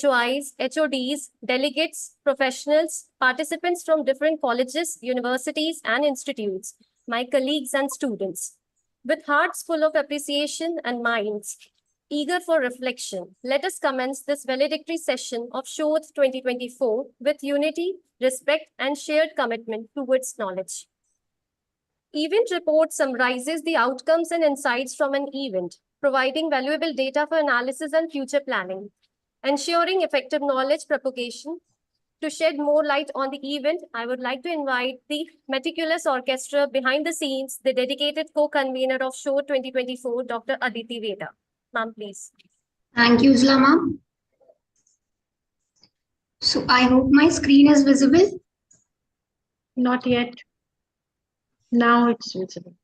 HOIs, HODs, delegates, professionals, participants from different colleges, universities, and institutes, my colleagues and students. With hearts full of appreciation and minds eager for reflection, let us commence this valedictory session of Shodh 2024 with unity, respect, and shared commitment towards knowledge. Event report summarizes the outcomes and insights from an event, providing valuable data for analysis and future planning, ensuring effective knowledge propagation. To shed more light on the event, I would like to invite the meticulous orchestra behind the scenes, the dedicated co-convener of Show 2024, Dr. Aditi Veda. Ma'am, please. Thank you, Uzla ma'am. So I hope my screen is visible. Not yet. Now it's visible.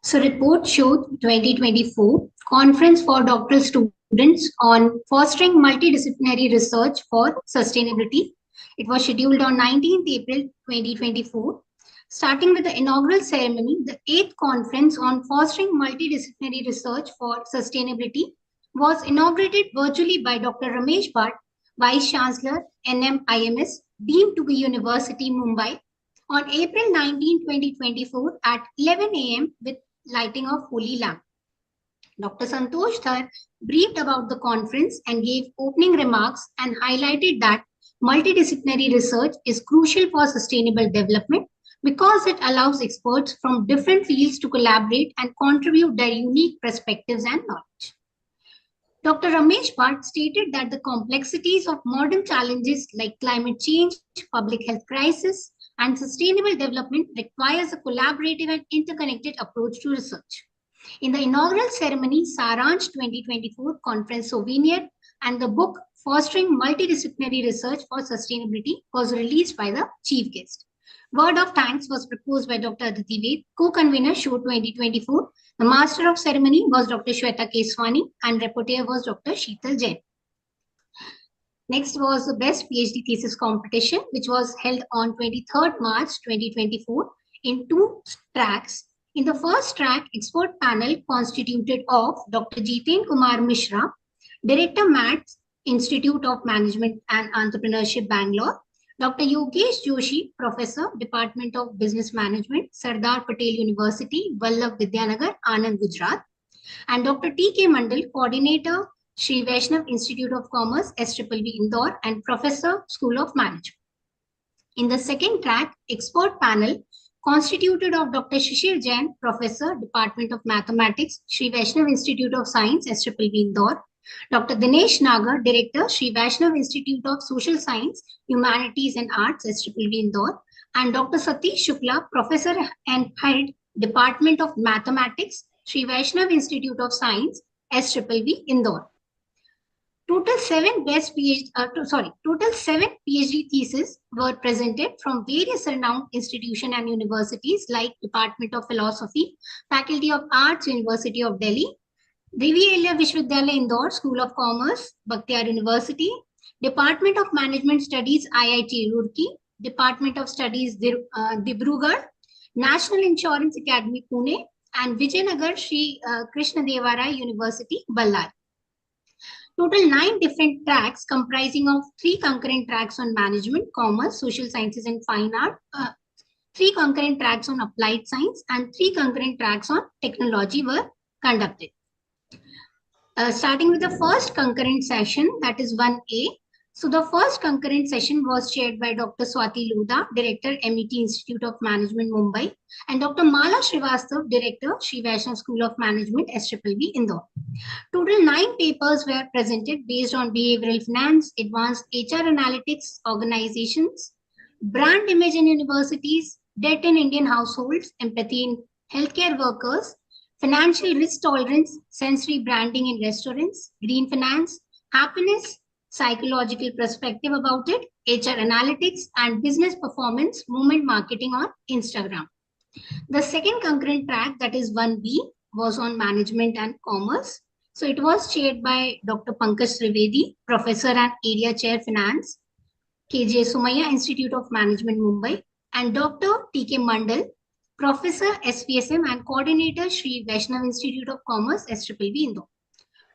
So report showed 2024 Conference for Doctoral Students on Fostering Multidisciplinary Research for Sustainability. It was scheduled on 19th April 2024. Starting with the inaugural ceremony, the 8th Conference on Fostering Multidisciplinary Research for Sustainability was inaugurated virtually by Dr. Ramesh Bhatt, Vice Chancellor, NMIMS, deemed to be University, Mumbai, on April 19, 2024 at 11 a.m. with lighting of holy lamp. Dr. Santosh Dhar briefed about the conference and gave opening remarks and highlighted that multidisciplinary research is crucial for sustainable development because it allows experts from different fields to collaborate and contribute their unique perspectives and knowledge. Dr. Ramesh Bhatt stated that the complexities of modern challenges like climate change, public health crisis, and sustainable development requires a collaborative and interconnected approach to research. In the inaugural ceremony, Saransh 2024 Conference Souvenir and the book Fostering Multidisciplinary Research for Sustainability was released by the chief guest. Word of thanks was proposed by Dr. Aditi Ved, co-convener Show 2024. The master of ceremony was Dr. Shweta Keswani and rapporteur was Dr. Sheetal Jain. Next was the Best PhD Thesis Competition, which was held on 23rd March 2024 in 2 tracks. In the first track, expert panel constituted of Dr. Jiten Kumar Mishra, Director MATS, Institute of Management and Entrepreneurship, Bangalore, Dr. Yogesh Joshi, Professor, Department of Business Management, Sardar Patel University, Vallabh Vidyanagar, Anand, Gujarat, and Dr. T.K. Mandal, Coordinator, Sri Vaishnav Institute of Commerce, SVV Indore, and Professor, School of Management. In the second track, expert panel constituted of Dr. Shishir Jain, Professor, Department of Mathematics, Sri Vaishnav Institute of Science, SVV Indore, Dr. Dinesh Nagar, Director, Sri Vaishnav Institute of Social Science, Humanities and Arts, SVV Indore, and Dr. Satish Shukla, Professor and Head, Department of Mathematics, Sri Vaishnav Institute of Science, SVV Indore. Total 7 PhD theses were presented from various renowned institutions and universities like Department of Philosophy, Faculty of Arts, University of Delhi, Devi Ahilya Vishwavidyalaya Indore, School of Commerce, Bakhtiyar University, Department of Management Studies, IIT Roorkee, Department of Studies, Dibrugarh, National Insurance Academy, Pune, and Vijayanagar Sri Krishnadeva Rai University, Ballari. Total 9 different tracks comprising of 3 concurrent tracks on management, commerce, social sciences and fine art, 3 concurrent tracks on applied science and 3 concurrent tracks on technology were conducted. Starting with the first concurrent session, that is 1A. So the first concurrent session was chaired by Dr. Swati Luda, Director, MET Institute of Management, Mumbai, and Dr. Mala Srivastav, Director, Sri Vaishnav School of Management, SVV Indore. Total 9 papers were presented based on behavioral finance, advanced HR analytics, organizations, brand image in universities, debt in Indian households, empathy in healthcare workers, financial risk tolerance, sensory branding in restaurants, green finance, happiness, psychological perspective about it, HR analytics, and business performance, movement marketing on Instagram. The second concurrent track, that is 1B, was on management and commerce. So it was chaired by Dr. Pankaj Trivedi, Professor and Area Chair Finance, KJ Sumaya Institute of Management, Mumbai, and Dr. T.K. Mandal, Professor, SPSM and Coordinator, Sri Vaishnav Institute of Commerce, SVV Indore.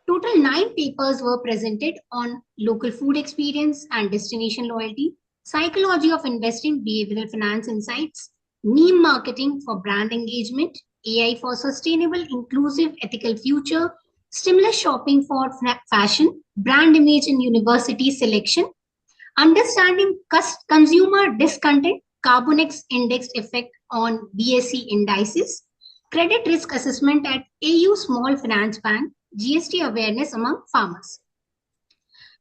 Total 9 papers were presented on local food experience and destination loyalty, psychology of investing, behavioral finance insights, meme marketing for brand engagement, AI for sustainable, inclusive, ethical future, stimulus shopping for fashion, brand image in university selection, understanding consumer discontent, Carbonex indexed effect on BSE indices, credit risk assessment at AU Small Finance Bank, GST awareness among farmers.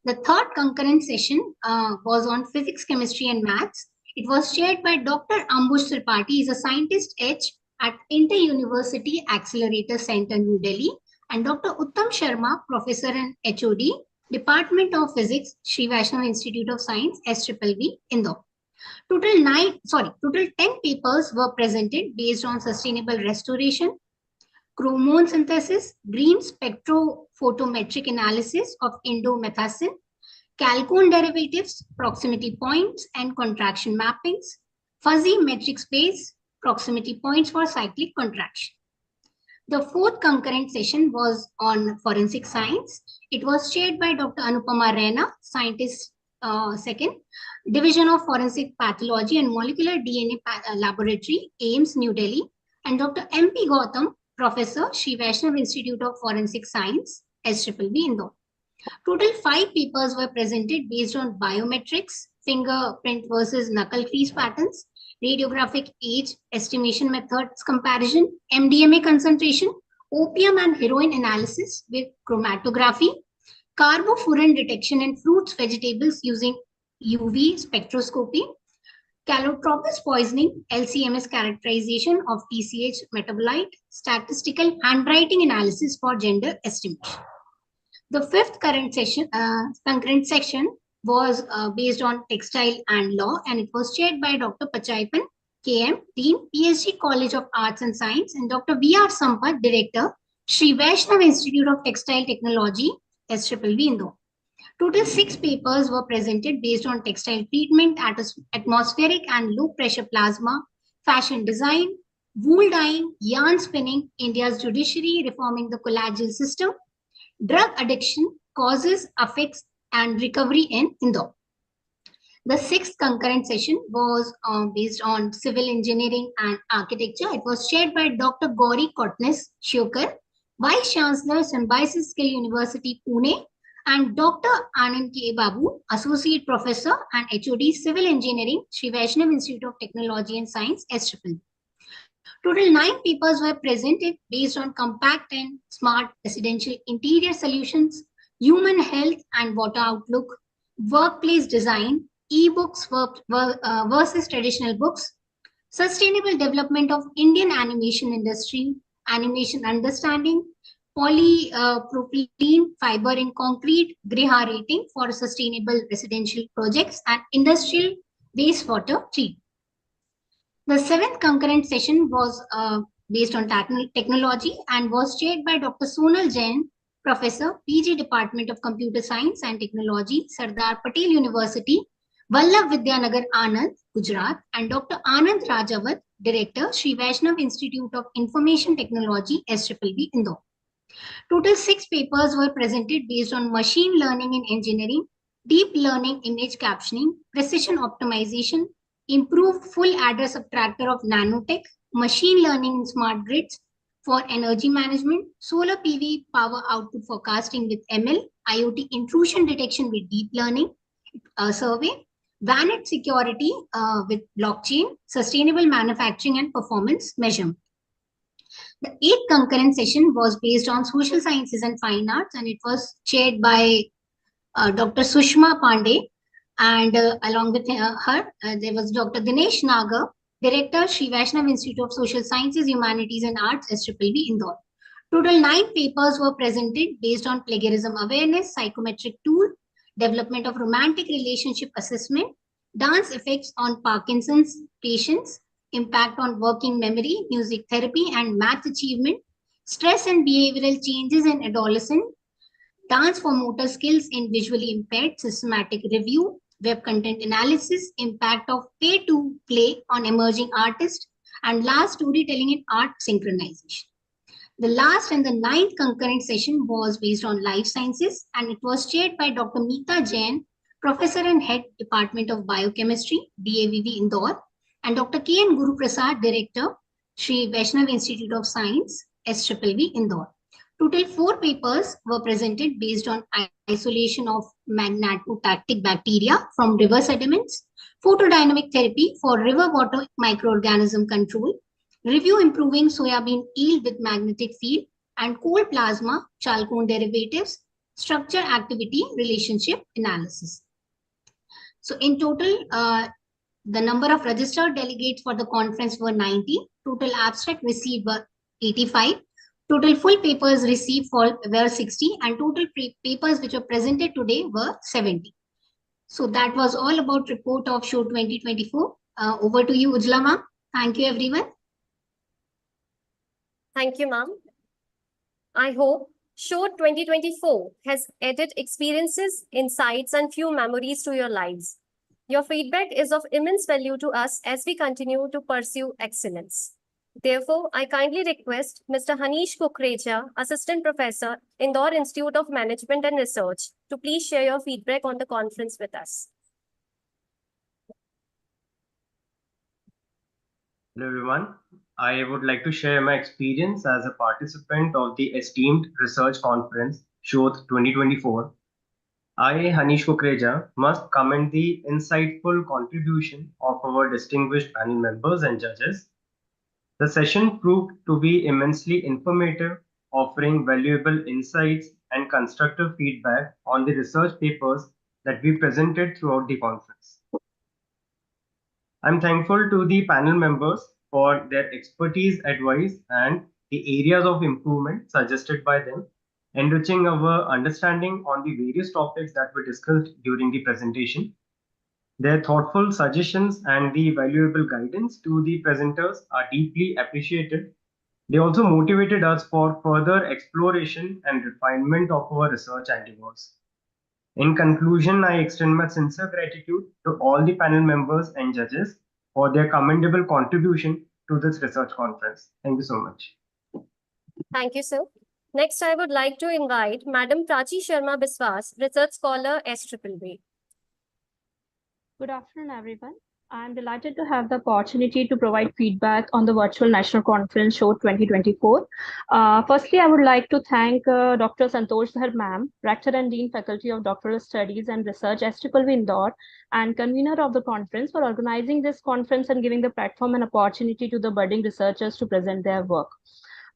The third concurrent session was on physics, chemistry, and maths. It was chaired by Dr. Ambush Tripathi. He is a scientist H at Inter-University Accelerator Center, New Delhi, and Dr. Uttam Sharma, professor and HOD, Department of Physics, Sri Vaishnav Institute of Science, SVV, Indore. Total 10 papers were presented based on sustainable restoration, chromone synthesis, green spectrophotometric analysis of indomethacin, chalcone derivatives, proximity points and contraction mappings, fuzzy metric space, proximity points for cyclic contraction. The fourth concurrent session was on forensic science. It was chaired by Dr. Anupama Raina, scientist second, Division of Forensic Pathology and Molecular DNA Laboratory, AIIMS, New Delhi, and Dr. M.P. Gautam, Professor, Sri Vaishnav Institute of Forensic Science, SVV, Indore. Total 5 papers were presented based on biometrics, fingerprint versus knuckle crease patterns, radiographic age estimation methods comparison, MDMA concentration, opium and heroin analysis with chromatography, carbofuran detection in fruits, vegetables using UV spectroscopy, calotropis poisoning, LCMS characterization of TCH metabolite, statistical handwriting analysis for gender estimation. The fifth concurrent section was based on textile and law, and it was chaired by Dr. Pachaipan, KM, Dean, PSG College of Arts and Science, and Dr. V.R. Sampath, Director, Sri Vaishnav Institute of Textile Technology, SVV, Indore. Total 6 papers were presented based on textile treatment, atmospheric and low pressure plasma, fashion design, wool dyeing, yarn spinning, India's judiciary reforming the collateral system, drug addiction, causes, effects, and recovery in Indore. The sixth concurrent session was based on civil engineering and architecture. It was chaired by Dr. Gauri Kotnis Shiokar, Vice Chancellor, Symbiosis Skill University, Pune, and Dr. Anand K. Babu, Associate Professor and HOD Civil Engineering, Sri Vaishnav Institute of Technology and Science, SVV. Total 9 papers were presented based on compact and smart residential interior solutions, human health and water outlook, workplace design, e-books versus traditional books, sustainable development of Indian animation industry, animation understanding, polypropylene fiber in concrete, Griha rating for sustainable residential projects, and industrial wastewater treatment. The seventh concurrent session was based on technology and was chaired by Dr. Sonal Jain, Professor, PG Department of Computer Science and Technology, Sardar Patel University, Vallabh Vidyanagar, Anand, Gujarat, and Dr. Anand Rajawat, Director, Sri Vaishnav Institute of Information Technology, SVV, Indore. Total 6 papers were presented based on machine learning in engineering, deep learning image captioning, precision optimization, improved full adder subtractor of nanotech, machine learning in smart grids for energy management, solar PV power output forecasting with ML, IoT intrusion detection with deep learning survey, VANET security with blockchain, sustainable manufacturing and performance measurement. The 8th concurrent session was based on social sciences and fine arts, and it was chaired by Dr. Sushma Pandey. And along with her, there was Dr. Dinesh Nagar, Director, Sri Vaishnav Institute of Social Sciences, Humanities and Arts, SVV, Indore. Total 9 papers were presented based on plagiarism awareness, psychometric tool, development of romantic relationship assessment, dance effects on Parkinson's patients, impact on working memory, music therapy and math achievement, stress and behavioral changes in adolescent, dance for motor skills in visually impaired, systematic review, web content analysis, impact of pay to play on emerging artists, and last storytelling in art synchronization. The last and the ninth concurrent session was based on life sciences, and it was chaired by Dr. Meeta Jain, Professor and Head Department of Biochemistry, DAVV Indore, and Dr. K.N. Guru Prasad, Director, Sri Vaishnav Institute of Science, SVV Indore. Total 4 papers were presented based on isolation of magnetotactic bacteria from river sediments, photodynamic therapy for river water microorganism control, review improving soybean yield with magnetic field, and cold plasma chalcone derivatives, structure activity relationship analysis. So in total, the number of registered delegates for the conference were 90. Total abstract received were 85. Total full papers received were 60, and total papers which were presented today were 70. So that was all about report of Shodh 2024. Over to you, Ujjwala ma'am. Thank you, everyone. Thank you, ma'am. I hope Shodh 2024 has added experiences, insights, and few memories to your lives. Your feedback is of immense value to us as we continue to pursue excellence. Therefore, I kindly request Mr. Hanish Kukreja, Assistant Professor, Indore Institute of Management and Research, to please share your feedback on the conference with us. Hello everyone. I would like to share my experience as a participant of the esteemed research conference Shodh 2024. I, Hanish Kukreja, must commend the insightful contribution of our distinguished panel members and judges. The session proved to be immensely informative, offering valuable insights and constructive feedback on the research papers that we presented throughout the conference. I'm thankful to the panel members for their expertise, advice, and the areas of improvement suggested by them, enriching our understanding on the various topics that were discussed during the presentation. Their thoughtful suggestions and the valuable guidance to the presenters are deeply appreciated. They also motivated us for further exploration and refinement of our research endeavors. In conclusion, I extend my sincere gratitude to all the panel members and judges for their commendable contribution to this research conference. Thank you so much. Thank you, sir. Next, I would like to invite Madam Prachi Sharma Biswas, Research Scholar, SVV. Good afternoon, everyone. I'm delighted to have the opportunity to provide feedback on the virtual national conference Shodh 2024. Firstly, I would like to thank Dr. Santosh Dhar ma'am, Rector and Dean Faculty of Doctoral Studies and Research, SVV Indore, and convener of the conference for organizing this conference and giving the platform and opportunity to the budding researchers to present their work.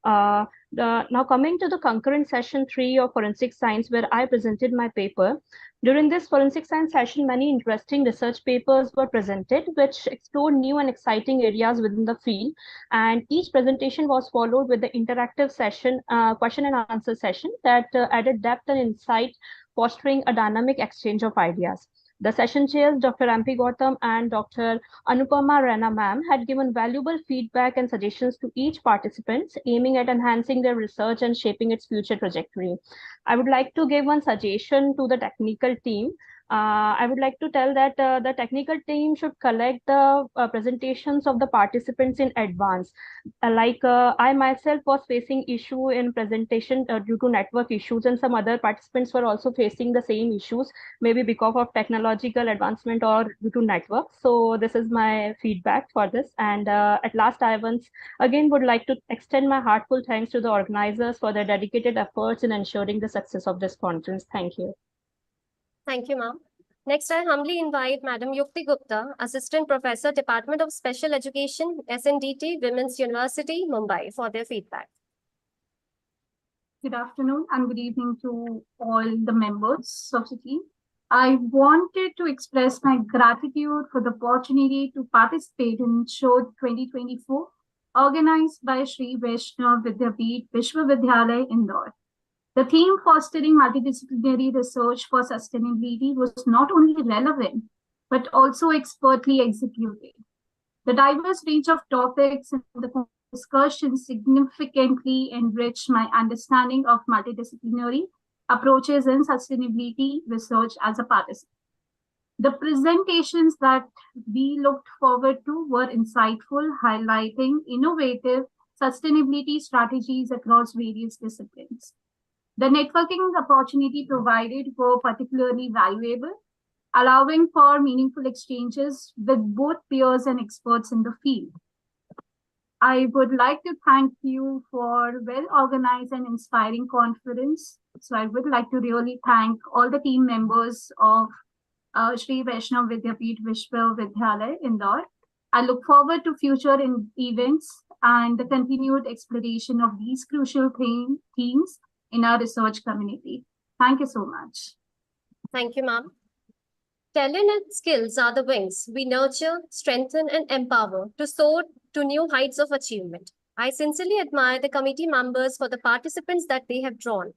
Now coming to the concurrent session 3 of forensic science, where I presented my paper. During this forensic science session, many interesting research papers were presented, which explored new and exciting areas within the field. And each presentation was followed with the interactive session, question and answer session that added depth and insight, fostering a dynamic exchange of ideas. The session chairs, Dr. MP Gautam and Dr. Anupama Rana ma'am, had given valuable feedback and suggestions to each participant, aiming at enhancing their research and shaping its future trajectory. I would like to give one suggestion to the technical team. I would like to tell that the technical team should collect the presentations of the participants in advance. I myself was facing issue in presentation due to network issues, and some other participants were also facing the same issues, maybe because of technological advancement or due to network. So this is my feedback for this. And at last, I once again would like to extend my heartfelt thanks to the organizers for their dedicated efforts in ensuring the success of this conference. Thank you. Thank you, ma'am. Next, I humbly invite Madam Yukti Gupta, Assistant Professor, Department of Special Education, SNDT, Women's University, Mumbai, for their feedback. Good afternoon and good evening to all the members of the team. I wanted to express my gratitude for the opportunity to participate in Shodh 2024, organized by Sri Vaishnav Vidyapeeth Vishwavidyalaya, Indore. The theme fostering multidisciplinary research for sustainability was not only relevant, but also expertly executed. The diverse range of topics in the discussion significantly enriched my understanding of multidisciplinary approaches in sustainability research as a participant. The presentations that we looked forward to were insightful, highlighting innovative sustainability strategies across various disciplines. The networking opportunity provided were particularly valuable, allowing for meaningful exchanges with both peers and experts in the field. I would like to thank you for well-organized and inspiring conference. So I would like to really thank all the team members of Shri Vaishnav Vidyapeeth Vishwavidyalaya, Indore. I look forward to future events and the continued exploration of these crucial themes in our research community. Thank you so much. Thank you, ma'am. Talent and skills are the wings we nurture, strengthen, and empower to soar to new heights of achievement. I sincerely admire the committee members for the participants that they have drawn.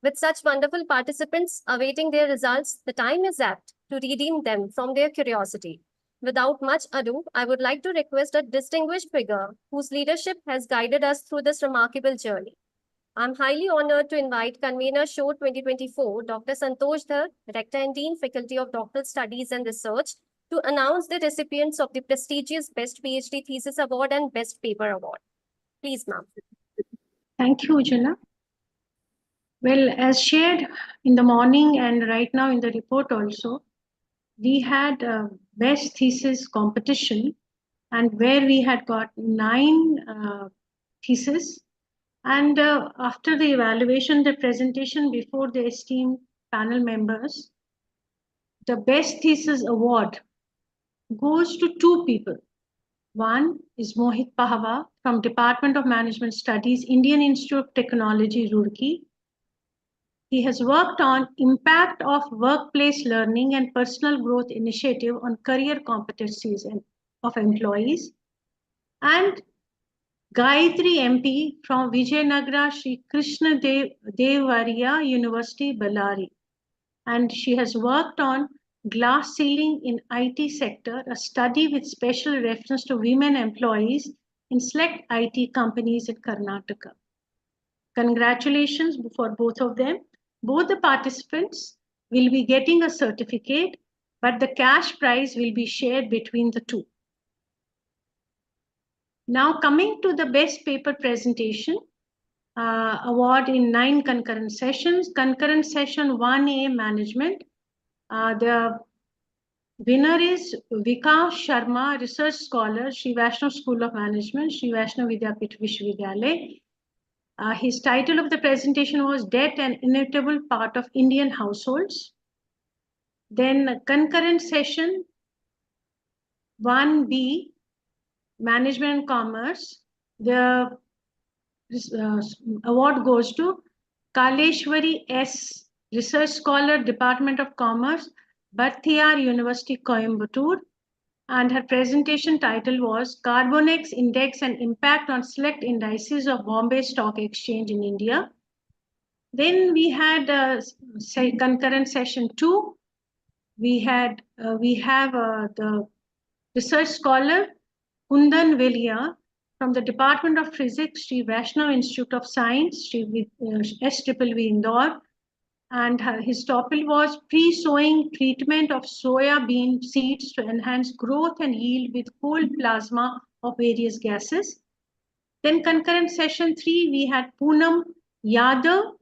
With such wonderful participants awaiting their results, the time is apt to redeem them from their curiosity. Without much ado, I would like to request a distinguished figure whose leadership has guided us through this remarkable journey. I'm highly honored to invite convener Shodh 2024, Dr. Santosh Dhar, Rector and Dean, Faculty of Doctoral Studies and Research, to announce the recipients of the prestigious Best PhD Thesis Award and Best Paper Award. Please, ma'am. Thank you, Ujjwala. Well, as shared in the morning and right now in the report also, we had a best thesis competition, and where we had got 9 theses. And after the evaluation, the presentation before the esteemed panel members, the best thesis award goes to 2 people. One is Mohit Pahwa from Department of Management Studies, Indian Institute of Technology, Roorkee. He has worked on impact of workplace learning and personal growth initiative on career competencies of employees. And Gayatri MP from Vijayanagara Sri Krishna Devariya University, Bellary. And she has worked on glass ceiling in IT sector, a study with special reference to women employees in select IT companies in Karnataka. Congratulations for both of them. Both the participants will be getting a certificate, but the cash prize will be shared between the 2. Now coming to the best paper presentation award in 9 concurrent sessions. Concurrent session 1A management. The winner is Vikas Sharma, research scholar, Sri Vaishnav School of Management, Sri Vaishnav Vidyapeeth Vishwavidyalaya. His title of the presentation was Debt, an Inevitable Part of Indian Households. Then concurrent session 1B, Management and Commerce. The award goes to Kaleshwari S, research scholar, Department of Commerce, Bhattiyar University, Coimbatore. And her presentation title was Carbonex Index and Impact on Select Indices of Bombay Stock Exchange in India. Then we had concurrent session 2. We have the research scholar Kundan Velia from the Department of Physics, Sri Vaishnav Institute of Science, SWV Indore. And his topic was pre-sowing treatment of soya bean seeds to enhance growth and yield with cold plasma of various gases. Then concurrent session 3, we had Poonam Yadav,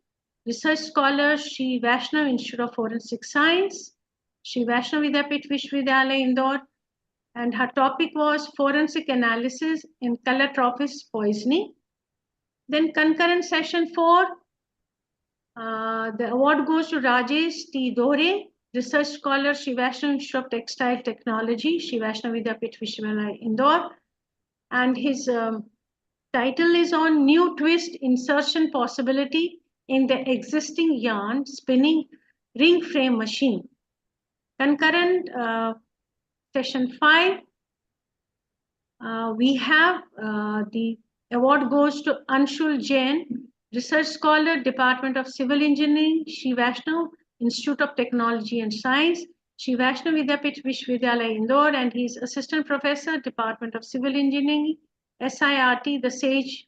research scholar, Sri Vaishnav Institute of Forensic Science, Sri Vaishnav Vidyapeeth Vishwavidyalaya, Indore. And her topic was forensic analysis in calotropis poisoning. Then concurrent session 4, the award goes to Rajesh T. Dore, research scholar, Sri Vaishnav Institute of Textile Technology, Sri Vaishnav Vidyapeeth Vishwavidyalaya, Indore. And his title is on New Twist Insertion Possibility in the Existing Yarn Spinning Ring Frame Machine. Concurrent session 5, we have the award goes to Anshul Jain, research scholar, Department of Civil Engineering, Sri Vaishnav Institute of Technology and Science, Sri Vaishnav Vidyapeeth Vishwavidyalaya, Indore, and he's assistant professor, Department of Civil Engineering, SIRT, the SAGE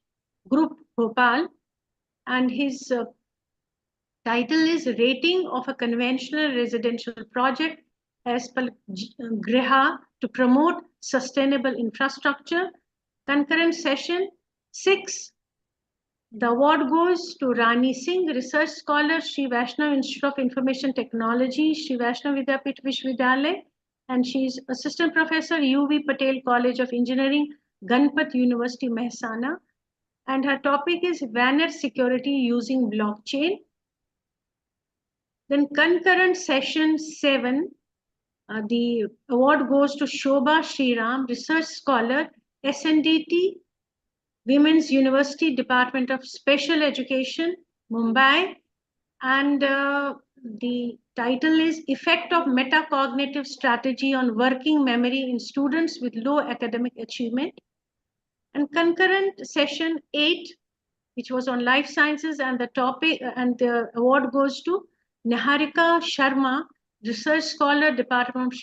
Group, Bhopal. And his title is Rating of a Conventional Residential Project as per Griha to Promote Sustainable Infrastructure. Concurrent session 6. The award goes to Rani Singh, Research Scholar, Sri Vaishnav Institute of Information Technology, Sri Vaishnav Vidyapith Vishwavidyalaya, and she is Assistant Professor, UV Patel College of Engineering, Ganpat University, Mehsana. And her topic is VANET security using blockchain. Then concurrent session 7, the award goes to Shobha Sriram, Research Scholar, SNDT, Women's University, Department of Special Education, Mumbai. And the title is Effect of Metacognitive Strategy on Working Memory in Students with Low Academic Achievement. And concurrent session 8, which was on life sciences, and the topic and the award goes to Niharika Sharma, Research Scholar, Department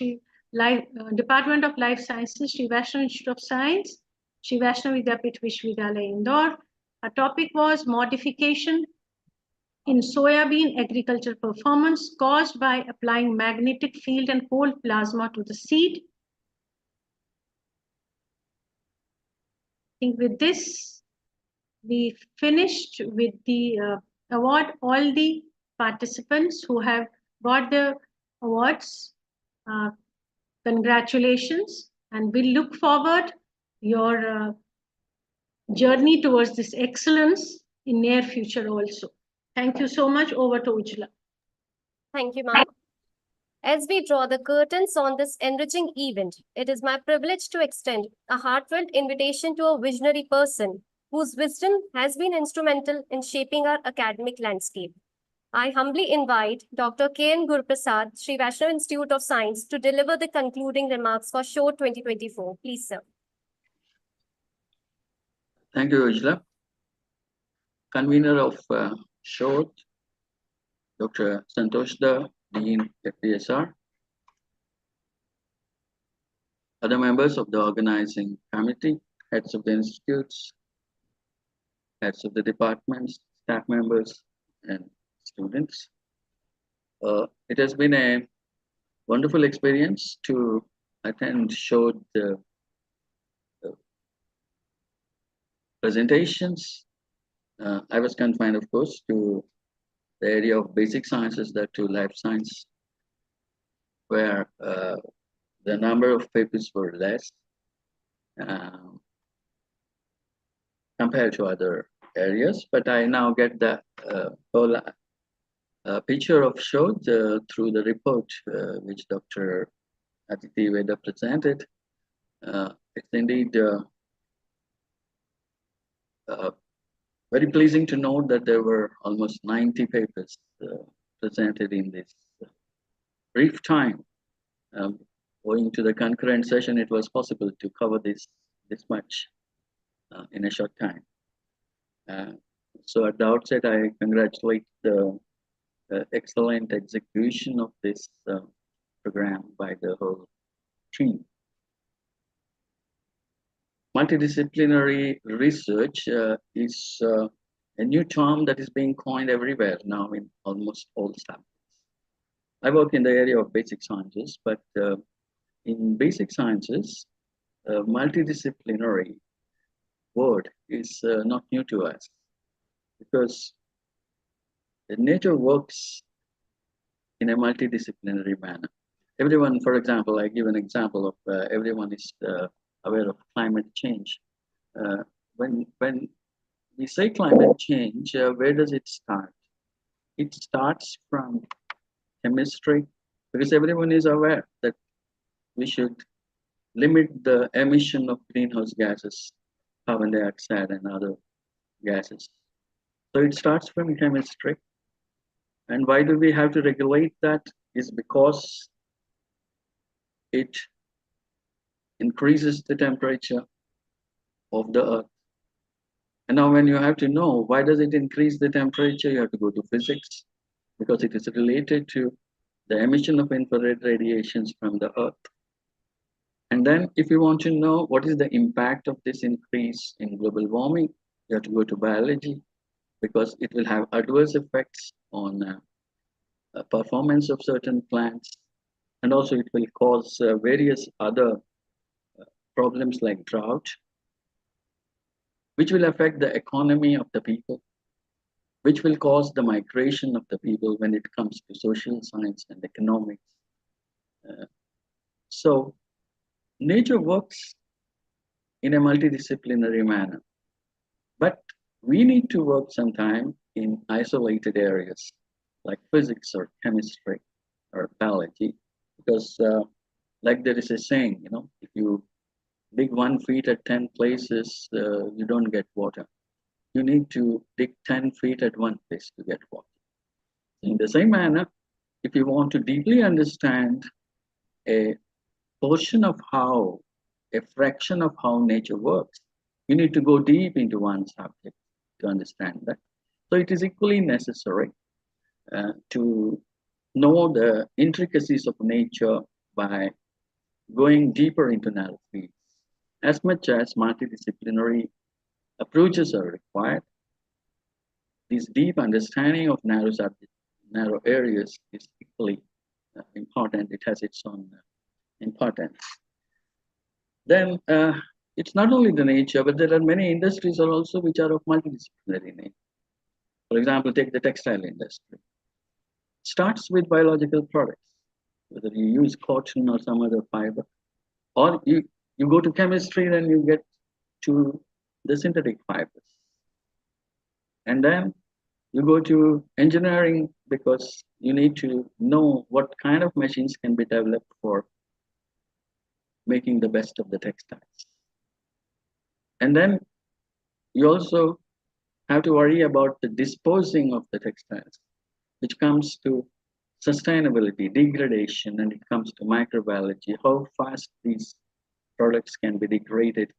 of Life Sciences, Sri Vaishnav Institute of Science, Sri Vaishnav Vidyapith Vishwavidyalaya, Indore. Her topic was modification in soybean agriculture performance caused by applying magnetic field and cold plasma to the seed. I think with this, we finished with the award. All the participants who have got the awards, congratulations, and we look forward your journey towards this excellence in near future also. Thank you so much. Over to Ujjwala. Thank you, ma'am. As we draw the curtains on this enriching event, it is my privilege to extend a heartfelt invitation to a visionary person whose wisdom has been instrumental in shaping our academic landscape. I humbly invite Dr. K.N. Guruprasad, Sri Vaishnav Institute of Science, to deliver the concluding remarks for Shodh 2024. Please, sir. Thank you, Ujjwala. Convener of Shodh, Dr. Santosh Da, Dean FPSR, other members of the organizing committee, heads of the institutes, heads of the departments, staff members, and students. It has been a wonderful experience to attend Shodh presentations. I was confined, of course, to the area of basic sciences, that to life science, where the number of papers were less compared to other areas. But I now get the whole picture of Shodh through the report which Dr. Aditi Veda presented. It's indeed very pleasing to note that there were almost 90 papers presented in this brief time. Owing to the concurrent session, it was possible to cover this much in a short time. So at the outset, I congratulate the excellent execution of this program by the whole team. Multidisciplinary research is a new term that is being coined everywhere now in almost all subjects. I work in the area of basic sciences, but in basic sciences, multidisciplinary word is not new to us, because nature works in a multidisciplinary manner. Everyone, for example, I give an example of everyone is aware of climate change. When we say climate change, where does it start? It starts from chemistry, because everyone is aware that we should limit the emission of greenhouse gases, carbon dioxide and other gases. So it starts from chemistry. And why do we have to regulate that? Is because it increases the temperature of the earth. And now when you have to know why does it increase the temperature, you have to go to physics, because it is related to the emission of infrared radiations from the earth. And then if you want to know what is the impact of this increase in global warming, you have to go to biology, because it will have adverse effects on performance of certain plants. And also it will cause various other problems like drought. which will affect the economy of the people, which will cause the migration of the people when it comes to social science and economics. So nature works in a multidisciplinary manner, but we need to work sometime in isolated areas like physics or chemistry or biology, because like there is a saying, if you dig 1 feet at 10 places, you don't get water. You need to dig 10 feet at one place to get water. In the same manner, if you want to deeply understand a portion of how, a fraction of how nature works, you need to go deep into one subject to understand that. So it is equally necessary to know the intricacies of nature by going deeper into narrow fields. As much as multidisciplinary approaches are required, this deep understanding of narrow subjects, narrow areas is equally important. It has its own importance. Then it's not only the nature, but there are many industries also which are of multidisciplinary nature. For example, take the textile industry. It starts with biological products, whether you use cotton or some other fiber, or you go to chemistry, then you get to the synthetic fibers. And then you go to engineering because you need to know what kind of machines can be developed for making the best of the textiles. And then you also have to worry about the disposing of the textiles, which comes to sustainability, degradation, and it comes to microbiology, how fast these products can be degraded.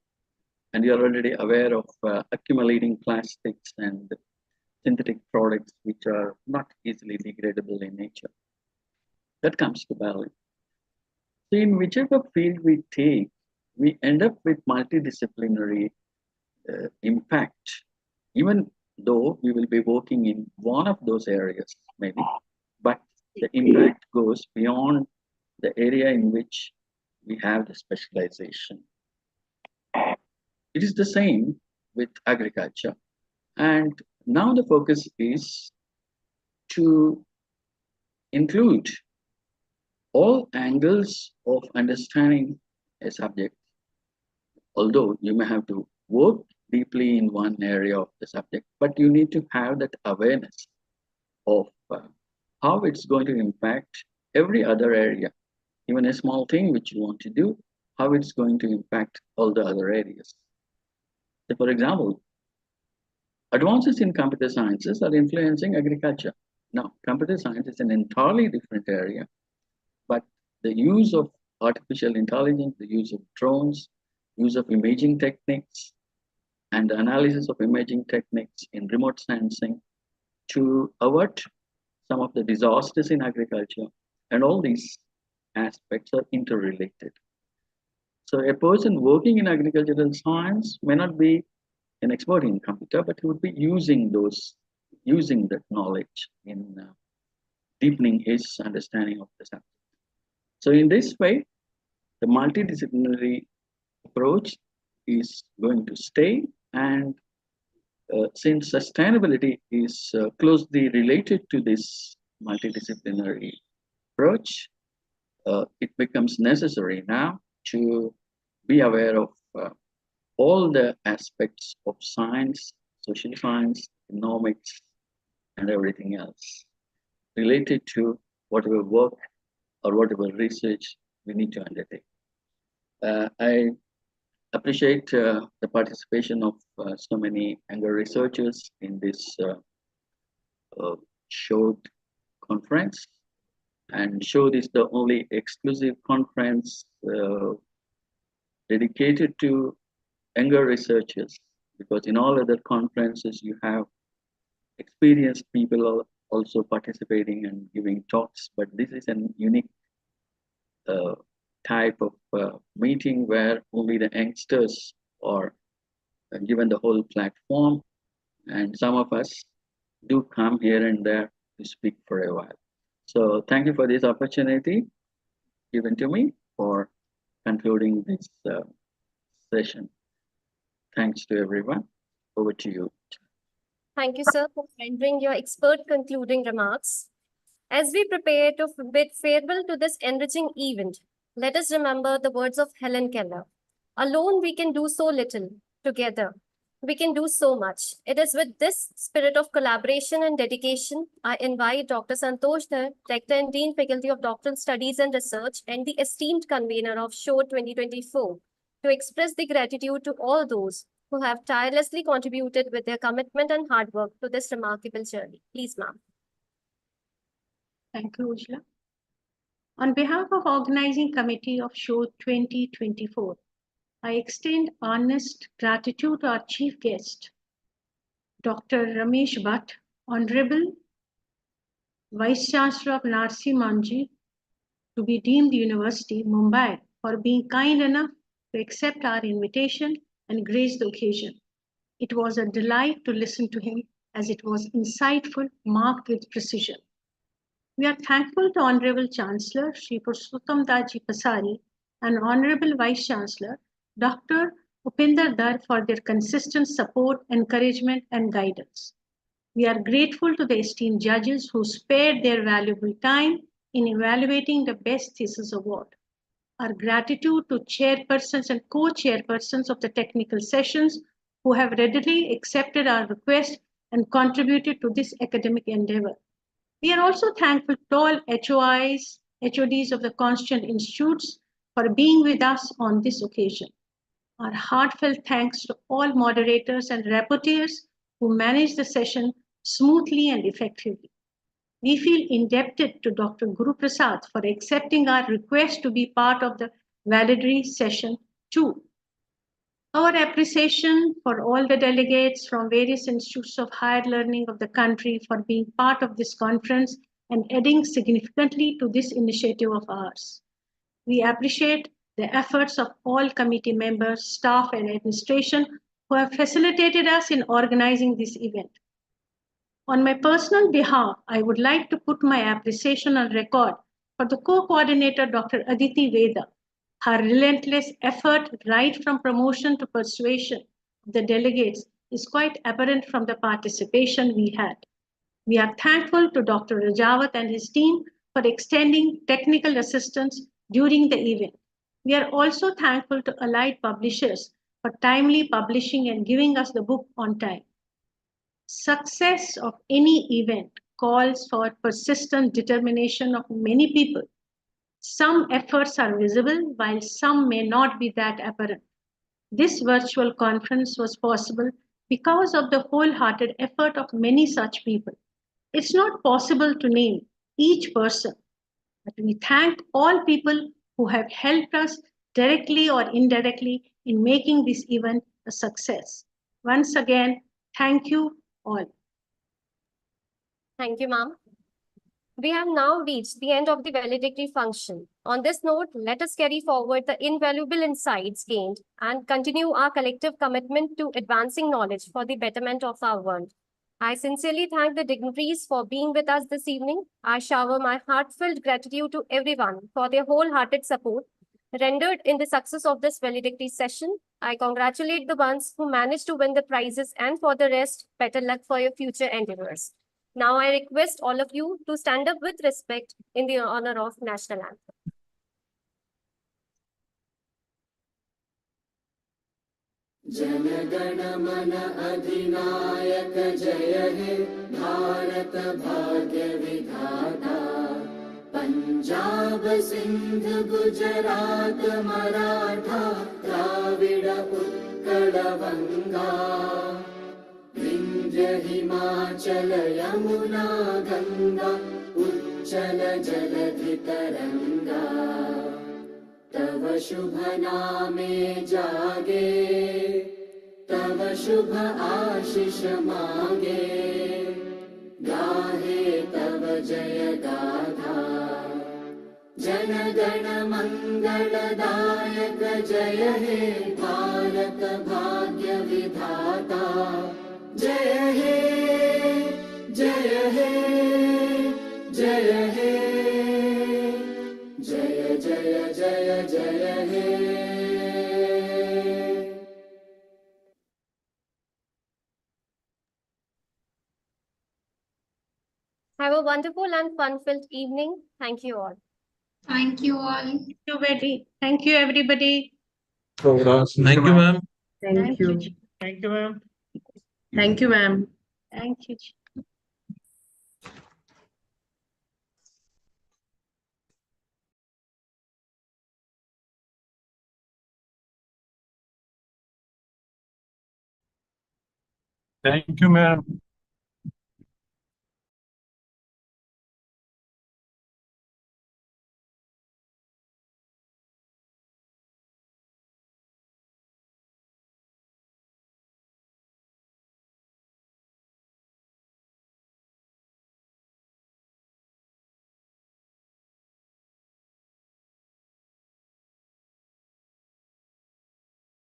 And you're already aware of accumulating plastics and synthetic products which are not easily degradable in nature. That comes to biology. So in whichever field we take, we end up with multidisciplinary impact, even though we will be working in one of those areas, maybe, but the impact goes beyond the area in which we have the specialization. It is the same with agriculture. And now the focus is to include all angles of understanding a subject, although you may have to work deeply in one area of the subject, but you need to have that awareness of how it's going to impact every other area, even a small thing which you want to do, how it's going to impact all the other areas. So for example, advances in computer sciences are influencing agriculture. Now, computer science is an entirely different area, but the use of artificial intelligence, the use of drones, use of imaging techniques, and the analysis of imaging techniques in remote sensing to avert some of the disasters in agriculture, and all these aspects are interrelated. So a person working in agricultural science may not be an expert in computer, but he would be using that knowledge in deepening his understanding of the subject. So in this way, the multidisciplinary approach is going to stay, and since sustainability is closely related to this multidisciplinary approach, it becomes necessary now to be aware of all the aspects of science, social science, economics, and everything else related to whatever work or whatever research we need to undertake. I appreciate the participation of so many younger researchers in this Shodh conference. And Shodh is the only exclusive conference dedicated to younger researchers, because in all other conferences you have experienced people also participating and giving talks, but this is a unique type of meeting where only the youngsters are given the whole platform, and some of us do come here and there to speak for a while. So thank you for this opportunity given to me for concluding this session. Thanks to everyone. Over to you. Thank you, sir, for rendering your expert concluding remarks. As we prepare to bid farewell to this enriching event, let us remember the words of Helen Keller. Alone we can do so little, together we can do so much. It is with this spirit of collaboration and dedication, I invite Dr. Santosh Dhar, Rector and Dean Faculty of Doctoral Studies and Research and the esteemed convener of Shodh 2024, to express the gratitude to all those who have tirelessly contributed with their commitment and hard work to this remarkable journey. Please, ma'am. Thank you, Ujla. On behalf of Organizing Committee of Show 2024, I extend honest gratitude to our chief guest, Dr. Ramesh Bhatt, Honorable Vice Chancellor of Narsi Manji, to be deemed University, Mumbai, for being kind enough to accept our invitation and grace the occasion. It was a delight to listen to him, as it was insightful, marked with precision. We are thankful to Honorable Chancellor Shri Purushottam Daji Pasari and Honorable Vice Chancellor Dr. Upinder Dhar for their consistent support, encouragement, and guidance. We are grateful to the esteemed judges who spared their valuable time in evaluating the Best Thesis Award. Our gratitude to chairpersons and co-chairpersons of the technical sessions who have readily accepted our request and contributed to this academic endeavor. We are also thankful to all HOIs, HODs of the Constituent Institutes for being with us on this occasion. Our heartfelt thanks to all moderators and rapporteurs who managed the session smoothly and effectively. We feel indebted to Dr. Guru Prasad for accepting our request to be part of the Valedictory session 2. Our appreciation for all the delegates from various institutes of higher learning of the country for being part of this conference and adding significantly to this initiative of ours. We appreciate the efforts of all committee members, staff, and administration who have facilitated us in organizing this event. On my personal behalf, I would like to put my appreciation on record for the co-coordinator, Dr. Aditi Veda. Her relentless effort right from promotion to persuasion of the delegates is quite apparent from the participation we had. We are thankful to Dr. Rajawat and his team for extending technical assistance during the event. We are also thankful to allied publishers for timely publishing and giving us the book on time. Success of any event calls for persistent determination of many people. Some efforts are visible, while some may not be that apparent. This virtual conference was possible because of the wholehearted effort of many such people. It's not possible to name each person, but we thank all people who have helped us directly or indirectly in making this event a success. Once again, thank you all. Thank you, ma'am. We have now reached the end of the valedictory function. On this note, let us carry forward the invaluable insights gained and continue our collective commitment to advancing knowledge for the betterment of our world. I sincerely thank the dignitaries for being with us this evening. I shower my heartfelt gratitude to everyone for their wholehearted support rendered in the success of this valedictory session. I congratulate the ones who managed to win the prizes, and for the rest, better luck for your future endeavors. Now I request all of you to stand up with respect in the honor of National Anthem. Jana Gana मन अधिनायक जय हे भारत भाग्य विधाता पंजाब सिंध गुजरात मराठा द्राविड़ उत्कल गंगा विंध्य हिमाचल यमुना गंगा उच्चल जलधि तरंगा तव शुभ नामे जागे तव शुभ आशीष मांगे गाहे तव जय गाथा जन गण मंगलदायक जय हे भारत भाग्य विधाता जय हे जय हे जय हे जय जय जय जय हे Have a wonderful and fun-filled evening. Thank you all. Thank you all. Thank you, everybody. Thank you, ma'am. Thank you. Thank you, ma'am. Thank you, ma'am. Thank you. Thank you, ma'am.